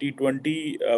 T20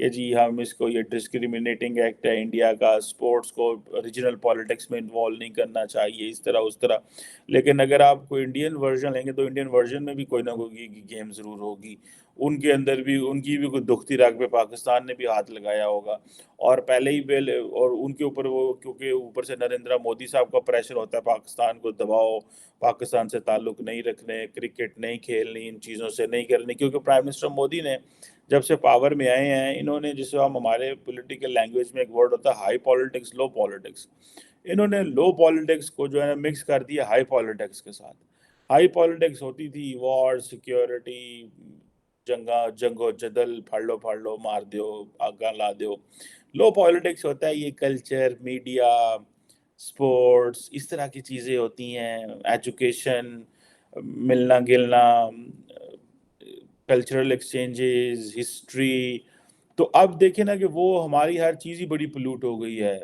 کہ جی ہم اس کو یہ ڈسکریمنیٹنگ ایکٹ ہے انڈیا کا، اسپورٹس کو ریجنل پالیٹکس میں انوالو نہیں کرنا چاہیے، اس طرح اس طرح. لیکن اگر آپ کوئی انڈین ورژن لیں گے تو انڈین ورژن میں بھی کوئی نہ کوئی گیم ضرور ہوگی. ان کے اندر بھی ان کی بھی کوئی دکھتی رگ پہ پاکستان نے بھی ہاتھ لگایا ہوگا. اور پہلے ہی اور ان کے اوپر وہ کیونکہ اوپر سے نریندر مودی صاحب کا پریشر ہوتا ہے پاکستان کو دباؤ، پاکستان سے تعلق نہیں رکھنے، کرکٹ نہیں کھیلنی، ان چیزوں سے نہیں کرنی. کیونکہ پرائم منسٹر مودی نے جب سے پاور میں آئے ہیں، انہوں نے جسے ہم ہمارے پولیٹیکل لینگویج میں ایک ورڈ ہوتا ہے ہائی پالیٹکس لو پالیٹکس، انہوں نے لو پالیٹکس کو جو ہے نا مکس کر دیا ہائی پالیٹکس کے ساتھ. ہائی پالیٹکس ہوتی تھی وار، سیکیورٹی، جنگ و جدل، پھاڑ لو مار دیو، آگاہ لا دیو. لو پالیٹکس ہوتا ہے یہ کلچر، میڈیا، سپورٹس، اس طرح کی چیزیں ہوتی ہیں، ایجوکیشن، ملنا گلنا، کلچرل ایکسچینجز، ہسٹری. تو اب دیکھیں نا کہ وہ ہماری ہر چیز ہی بڑی پلیوٹ ہو گئی ہے.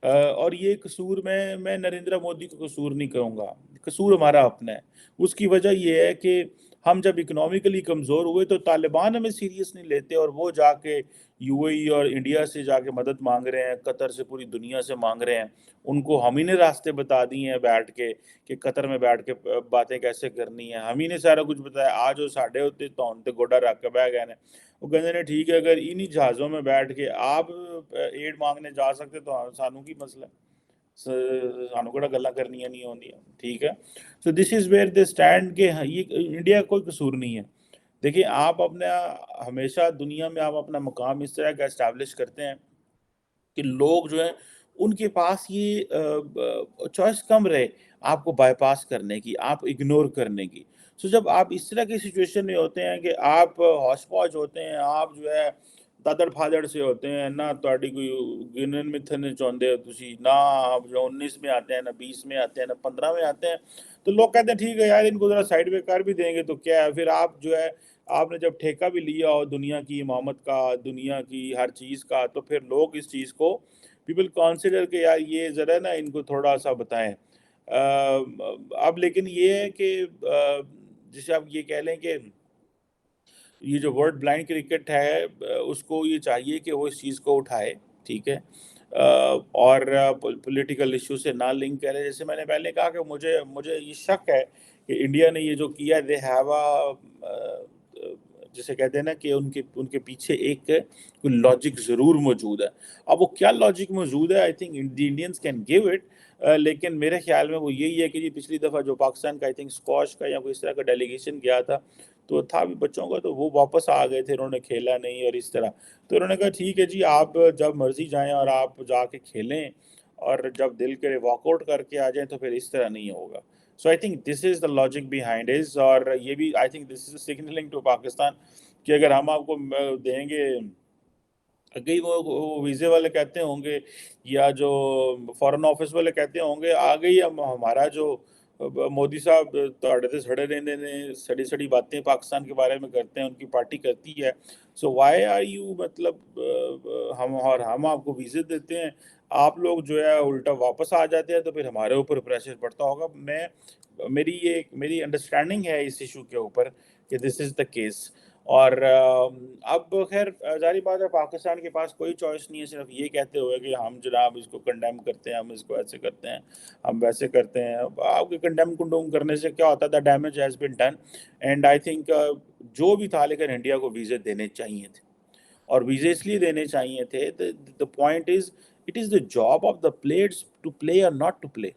اور یہ قصور میں نریندر مودی کو قصور نہیں کہوں گا، قصور ہمارا اپنا ہے. اس کی وجہ یہ ہے کہ ہم جب اکنامکلی کمزور ہوئے تو طالبان ہمیں سیریس نہیں لیتے، اور وہ جا کے یو اے ای اور انڈیا سے جا کے مدد مانگ رہے ہیں، قطر سے، پوری دنیا سے مانگ رہے ہیں. ان کو ہم ہی نے راستے بتا دی ہیں بیٹھ کے کہ قطر میں بیٹھ کے باتیں کیسے کرنی ہیں، ہم ہی نے سارا کچھ بتایا. آج وہ ساڈے ہوتے تو ہم تے گوڈا رکھ کے بہ گئے نے. وہ کہتے ہیں ٹھیک ہے اگر انہی جہازوں میں بیٹھ کے آپ ایڈ مانگنے جا سکتے تو سانوں کی مسئلہ ہے، سانوں کہڑا گلاں کرنیاں نہیں ہوندیاں. ٹھیک ہے. سو this is where they stand کہ یہ انڈیا کا کوئی قصور نہیں ہے. دیکھیں آپ اپنا ہمیشہ دنیا میں آپ اپنا مقام اس طرح کا اسٹیبلش کرتے ہیں کہ لوگ جو ہیں ان کے پاس یہ چوائس کم رہے آپ کو بائی پاس کرنے کی، آپ اگنور کرنے کی. سو جب آپ اس طرح کی سچویشن میں ہوتے ہیں کہ آپ ہوش پوش ہوتے ہیں، آپ جو ہے دادڑ پھادڑ سے ہوتے ہیں، نہ تہاڈی کوئی گنن متھن چاہتے ہو تسی، نہ آپ جو 19 میں آتے ہیں، نہ 20 میں آتے ہیں، نہ 15 میں آتے ہیں، تو لوگ کہتے ہیں ٹھیک ہے یار ان کو ذرا سائڈ وے کر بھی دیں گے تو کیا ہے. پھر آپ جو ہے آپ نے جب ٹھیکہ بھی لیا ہو دنیا کی امامت کا، دنیا کی ہر چیز کا، تو پھر لوگ اس چیز کو پیپل کانسیڈر کہ یار یہ ذرا نا ان کو تھوڑا سا بتائیں. اب لیکن یہ ہے کہ جسے آپ یہ کہہ لیں کہ یہ جو ورڈ بلائنڈ کرکٹ ہے اس کو یہ چاہیے کہ وہ اس چیز کو اٹھائے. ٹھیک ہے. اور پولیٹیکل ایشو سے نہ لنک کرے. جیسے میں نے پہلے کہا کہ مجھے یہ شک ہے کہ انڈیا نے یہ جو کیا دے ہیو جسے کہتے ہیں نا کہ ان کے پیچھے ایک کوئی لاجک ضرور موجود ہے. اب وہ کیا لاجک موجود ہے I think the Indians can give it. لیکن میرے خیال میں وہ یہی ہے کہ پچھلی دفعہ جو پاکستان کا آئی تھنک اسکواش کا یا کوئی اس طرح کا ڈیلیگیشن گیا تھا تو تھا بھی بچوں کا، تو وہ واپس آ گئے تھے، انہوں نے کھیلا نہیں اور اس طرح. تو انہوں نے کہا ٹھیک ہے جی آپ جب مرضی جائیں اور آپ جا کے کھیلیں، اور جب دل کرے واک آؤٹ کر کے آ جائیں تو پھر اس طرح نہیں ہوگا. So I think this is the logic behind is. اور یہ بھی I think this is signalling to Pakistan کہ اگر ہم آپ کو دیں گے، کئی وہ ویزے والے کہتے ہوں گے یا جو فارن آفس والے کہتے ہوں گے آ گئی ہمارا جو مودی صاحب تھوڑے سے سڑے رہتے ہیں، سڑی سڑی باتیں پاکستان کے بارے میں کرتے ہیں، ان کی پارٹی کرتی ہے. سو وائی آر یو مطلب ہم آپ کو ویزے دیتے ہیں، آپ لوگ جو ہے الٹا واپس آ جاتے ہیں، تو پھر ہمارے اوپر پریشر پڑتا ہوگا. میری انڈرسٹینڈنگ ہے اس ایشو کے اوپر کہ دس از دا کیس. اور اب خیر ظاہری بات ہے پاکستان کے پاس کوئی چوائس نہیں ہے صرف یہ کہتے ہوئے کہ ہم جناب اس کو کنڈیم کرتے ہیں، ہم اس کو ایسے کرتے ہیں، ہم ویسے کرتے ہیں. آپ کے کنڈیم کرنے سے کیا ہوتا ہے؟ The damage has been done. And I think جو بھی تھا لیکن انڈیا کو ویزے دینے چاہیے تھے، اور ویزے اس لیے دینے چاہیے تھے. The point is it is the job of the players to play or not to play.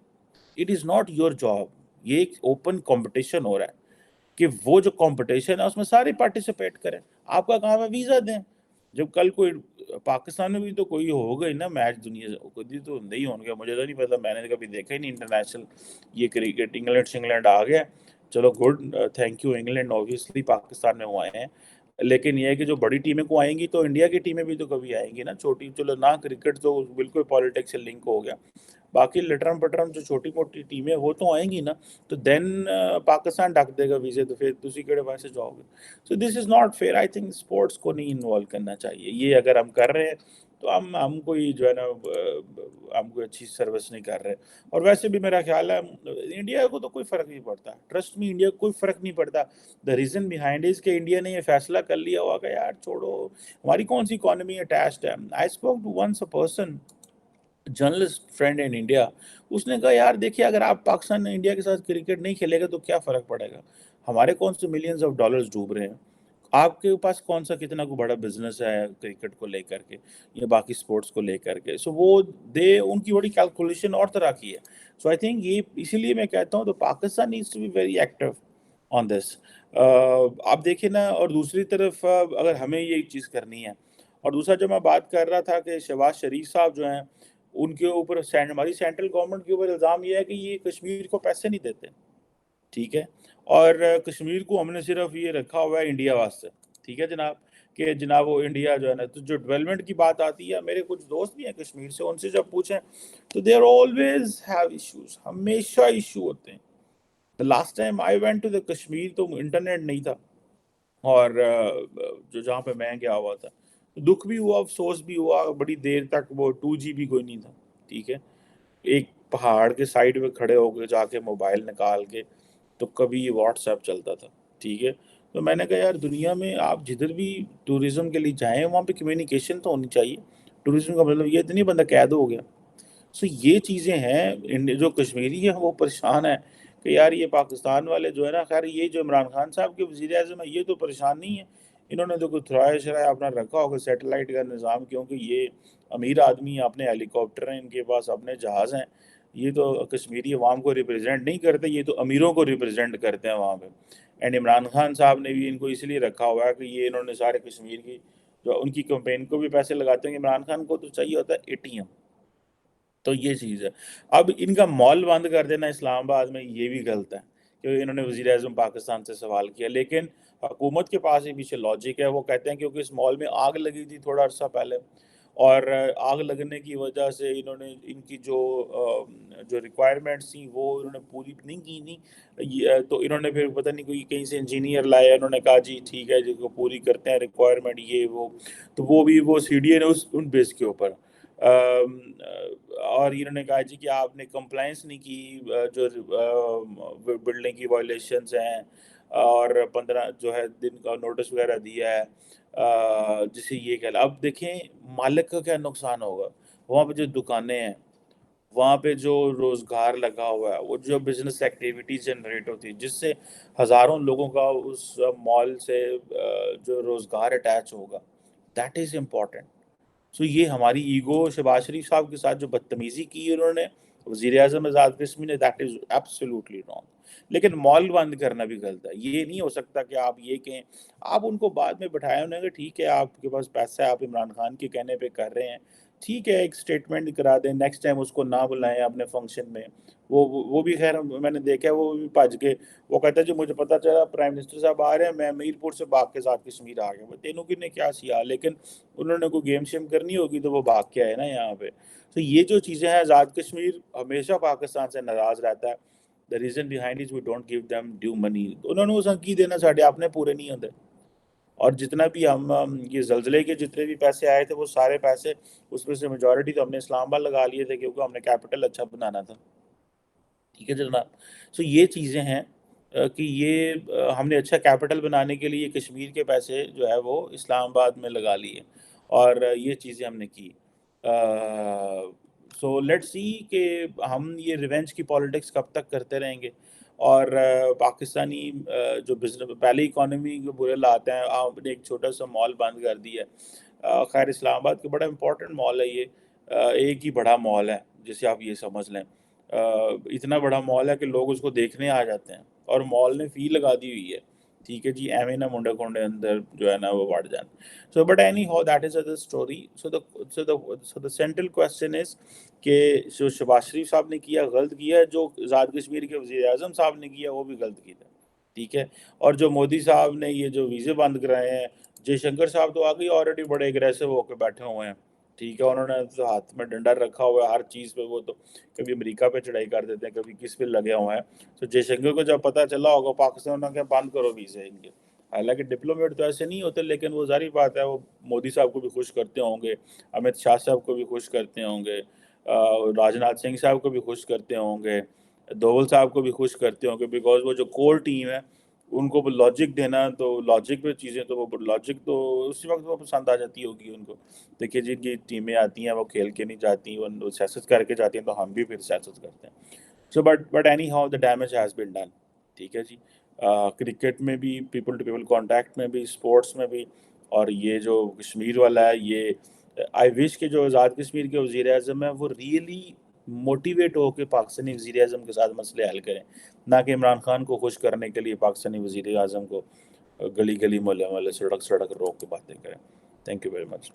It is not your job. یہ ایک اوپن کمپٹیشن ہو رہا ہے کہ وہ جو کمپٹیشن ہے اس میں سارے پارٹیسپیٹ کریں. آپ کا کام ہے ویزا دیں. جب کل کوئی پاکستان میں بھی تو کوئی ہوگا ہی نا میچ دنیا سے، کوئی تو نہیں ہوں گے، مجھے تو نہیں پتا، میں نے کبھی دیکھا ہی نہیں انٹرنیشنل یہ کرکٹ. انگلینڈ آ گیا، چلو good, thank you England. Obviously Pakistan میں وہ آئے ہیں، لیکن یہ ہے کہ جو بڑی ٹیمیں کو آئیں گی تو انڈیا کی ٹیمیں بھی تو کبھی آئیں گی نا. چھوٹی چلو نہ کرکٹ تو بالکل پالیٹکس سے لنک ہو گیا، باقی لٹرم پٹرم جو چھوٹی موٹی ٹیمیں وہ تو آئیں گی نا. تو دین پاکستان ڈھک دے گا ویزے، تو پھر تسی کہڑے ویسے جاؤ گے. So this is not fair. I think sports کو نہیں انوالو کرنا چاہیے. یہ اگر ہم کر رہے ہیں تو ہم کوئی جو ہے نا ہم کوئی اچھی سروس نہیں کر رہے. اور ویسے بھی میرا خیال ہے انڈیا کو تو کوئی فرق نہیں پڑتا, ٹرسٹ می انڈیا کو کوئی فرق نہیں پڑتا. دا ریزن بیہائنڈ از کہ انڈیا نے یہ فیصلہ کر لیا ہوا کہ یار چھوڑو, ہماری کون سی اکانومی اٹیچڈ ہے. I spoke to once a person, journalist friend in India, اس نے کہا یار دیکھیے اگر آپ پاکستان انڈیا کے ساتھ کرکٹ نہیں کھیلے گا تو کیا فرق پڑے گا, ہمارے کون سے ملینز آف ڈالرز ڈوب رہے ہیں, آپ کے پاس کون سا کتنا کو بڑا بزنس ہے کرکٹ کو لے کر کے یا باقی سپورٹس کو لے کر کے. سو وہ ان کی بڑی کیلکولیشن اور طرح کی ہے. سو آئی تھنک یہ اسی لیے میں کہتا ہوں تو Pakistan needs to be very active on this. آپ دیکھیں نا, اور دوسری طرف اگر ہمیں یہ چیز کرنی ہے, اور دوسرا جو میں بات کر رہا تھا کہ شہباز شریف صاحب جو ہیں ان کے اوپر ہماری سینٹرل گورنمنٹ کے اوپر الزام یہ ہے کہ یہ کشمیر کو پیسے نہیں دیتے, ٹھیک ہے, اور کشمیر کو ہم نے صرف یہ رکھا ہوا ہے انڈیا واسطے, ٹھیک ہے جناب, کہ جناب وہ انڈیا جو ہے نا, تو جو ڈیولپمنٹ کی بات آتی ہے, میرے کچھ دوست بھی ہیں کشمیر سے, ان سے جب پوچھیں تو they are always have issues, ہمیشہ ایشو ہوتے ہیں. Last time I went to the Kashmir تو انٹرنیٹ نہیں تھا, اور جو جہاں پہ میں گیا ہوا تھا دکھ بھی ہوا افسوس بھی ہوا, بڑی دیر تک وہ 2GB کوئی نہیں تھا, ٹھیک ہے, ایک پہاڑ کے سائڈ پہ کھڑے ہو کے جا کے موبائل نکال کے تو کبھی واٹس ایپ چلتا تھا, ٹھیک ہے. تو میں نے کہا یار دنیا میں آپ جدھر بھی ٹوریزم کے لیے جائیں وہاں پہ کمیونیکیشن تو ہونی چاہیے. ٹوریزم کا مطلب یہ تو نہیں بندہ قید ہو گیا. سو یہ چیزیں ہیں, جو کشمیری ہیں وہ پریشان ہے کہ یار یہ پاکستان والے جو ہے نا, خیر یہ جو عمران خان صاحب کے وزیر اعظم ہے یہ تو پریشان نہیں ہے, انہوں نے تو کوئی تھرائے شرائے اپنا رکھا ہوگا سیٹلائٹ کا نظام, کیونکہ یہ امیر آدمی, اپنے ہیلی کاپٹر ہیں ان کے پاس, اپنے جہاز ہیں, یہ تو کشمیری عوام کو ریپرزینٹ نہیں کرتے, یہ تو امیروں کو ریپرزینٹ کرتے ہیں وہاں پہ. اینڈ عمران خان صاحب نے بھی ان کو اس لیے رکھا ہوا ہے کہ یہ انہوں نے سارے کشمیر کی جو ان کی کمپین کو بھی پیسے لگاتے ہیں. عمران خان کو تو چاہیے ہوتا ہے ATM. تو یہ چیز ہے. اب ان کا مال بند کر دینا اسلام آباد میں یہ بھی غلط ہے کہ انہوں نے وزیر اعظم پاکستان سے سوال کیا, لیکن حکومت کے پاس ہی پیچھے لاجک ہے. وہ کہتے ہیں کیونکہ اس مال میں آگ لگی تھی تھوڑا عرصہ پہلے, اور آگ لگنے کی وجہ سے انہوں نے ان کی جو ریکوائرمنٹس تھیں وہ انہوں نے پوری نہیں کی نہیں, تو انہوں نے پھر پتہ نہیں کوئی کہیں سے انجینئر لائے, انہوں نے کہا جی ٹھیک ہے جس کو پوری کرتے ہیں ریکوائرمنٹ یہ وہ, تو وہ بھی وہ CDA نے ان بیس کے اوپر, اور انہوں نے کہا جی کہ آپ نے کمپلائنس نہیں کی, جو بلڈنگ کی وائلیشنز ہیں, اور 15 جو ہے دن کا نوٹس وغیرہ دیا ہے, جسے یہ کہہ. اب دیکھیں مالک کا کیا نقصان ہوگا, وہاں پہ جو دکانیں ہیں, وہاں پہ جو روزگار لگا ہوا ہے, وہ جو بزنس ایکٹیویٹی جنریٹ ہوتی ہے جس سے ہزاروں لوگوں کا اس مال سے جو روزگار اٹیچ ہوگا, دیٹ از امپورٹنٹ. سو یہ ہماری ایگو, شہباز شریف صاحب کے ساتھ جو بدتمیزی کی انہوں نے وزیر اعظم آزاد کشمیر نے, دیٹ از ایبسلیوٹلی رانگ. لیکن مال بند کرنا بھی غلط ہے. یہ نہیں ہو سکتا کہ آپ یہ کہیں, آپ ان کو بعد میں بٹھائے انہوں نے کہ ٹھیک ہے آپ کے پاس پیسہ ہے, آپ عمران خان کے کہنے پہ کر رہے ہیں, ٹھیک ہے ایک سٹیٹمنٹ کرا دیں, نیکسٹ ٹائم اس کو نہ بلائیں اپنے فنکشن میں. وہ بھی خیر میں نے دیکھا ہے وہ بھی بھج کے, وہ کہتا ہے جو مجھے پتا چلا پرائم منسٹر صاحب آ رہے ہیں, میں میر پور سے بھاگ کے ساتھ کشمیر آ گیا. تینوں کی نے کیا سیا, لیکن انہوں نے کوئی گیم شیم کرنی ہوگی تو وہ بھاگ کے آئے نا یہاں پہ. تو یہ جو چیزیں ہیں, آزاد کشمیر ہمیشہ پاکستان سے ناراض رہتا ہے. The reason behind is we don't give them due money. انہوں نے اس کی دینا ساڑھے اپنے پورے نہیں ہوتے, اور جتنا بھی ہم یہ زلزلے کے جتنے بھی پیسے آئے تھے وہ سارے پیسے اس میں سے میجورٹی تو ہم نے اسلام آباد لگا لیے تھے کیونکہ ہم نے کیپٹل اچھا بنانا تھا, ٹھیک ہے جناب. سو یہ چیزیں ہیں کہ یہ ہم نے اچھا کیپٹل بنانے کے لیے کشمیر کے پیسے جو ہے وہ اسلام آباد میں لگا لیے, اور یہ چیزیں ہم نے کی. سو لیٹ سی کہ ہم یہ ریونج کی پالیٹکس کب تک کرتے رہیں گے, اور پاکستانی جو بزنس پہلے اکانومی کے برے لاتے ہیں, آپ نے ایک چھوٹا سا مال بند کر دیا ہے. خیر اسلام آباد کا بڑا امپورٹنٹ مال ہے یہ, ایک ہی بڑا مال ہے جسے آپ یہ سمجھ لیں, اتنا بڑا مال ہے کہ لوگ اس کو دیکھنے آ جاتے ہیں, اور مال نے فی لگا دی ہوئی ہے, ٹھیک ہے جی, ایویں نہ منڈے کھونڈے اندر جو ہے نا وہ بڑھ جائیں. So but any how that is other story. So the central question is کہ جو شہباز شریف صاحب نے کیا غلط کیا ہے, جو آزاد کشمیر کے وزیر اعظم صاحب نے کیا وہ بھی غلط کیا ہے, ٹھیک ہے. اور جو مودی صاحب نے یہ جو ویزے بند کرائے ہیں, جے شنکر صاحب تو آگے آلریڈی بڑے اگریسو ہو کے بیٹھے ہوئے ہیں, ٹھیک ہے, انہوں نے تو ہاتھ میں ڈنڈا رکھا ہوا ہے ہر چیز پہ, وہ تو کبھی امریکہ پہ چڑھائی کر دیتے ہیں, کبھی کس پہ لگے ہوئے ہیں. تو جے شنکر کو جب پتہ چلا ہوگا پاکستان نے کہا بند کرو ویزے ان کے, حالانکہ ڈپلومیٹ تو ایسے نہیں ہوتے، لیکن وہ ظاہری بات ہے وہ مودی صاحب کو بھی خوش کرتے ہوں گے، امت شاہ صاحب کو بھی خوش کرتے ہوں گے، راجناتھ سنگھ صاحب کو بھی خوش کرتے ہوں گے، دوول صاحب کو بھی خوش کرتے ہوں گے، بیکاز وہ جو کور ٹیم ہے ان کو لاجک دینا، تو لاجک پہ چیزیں تو وہ لاجک تو اسی وقت وہ پسند آ جاتی ہوگی ان کو. دیکھیے جن کی ٹیمیں آتی ہیں وہ کھیل کے نہیں جاتی، وہ سیاست کر کے جاتی ہیں، تو ہم بھی پھر سیاست کرتے ہیں. So but any how the damage has been done. ٹھیک ہے جی. کرکٹ میں بھی، پیپل ٹو پیپل کانٹیکٹ میں بھی، اسپورٹس میں بھی، اور یہ جو کشمیر والا ہے، یہ آئی وش کہ جو آزاد کشمیر کے وزیر اعظم ہیں وہ ریئلی موٹیویٹ ہو کے پاکستانی وزیر اعظم کے ساتھ مسئلے حل کریں، نہ کہ عمران خان کو خوش کرنے کے لیے پاکستانی وزیر اعظم کو گلی گلی محلے محلے سڑک سڑک روک کے باتیں کریں. Thank you very much.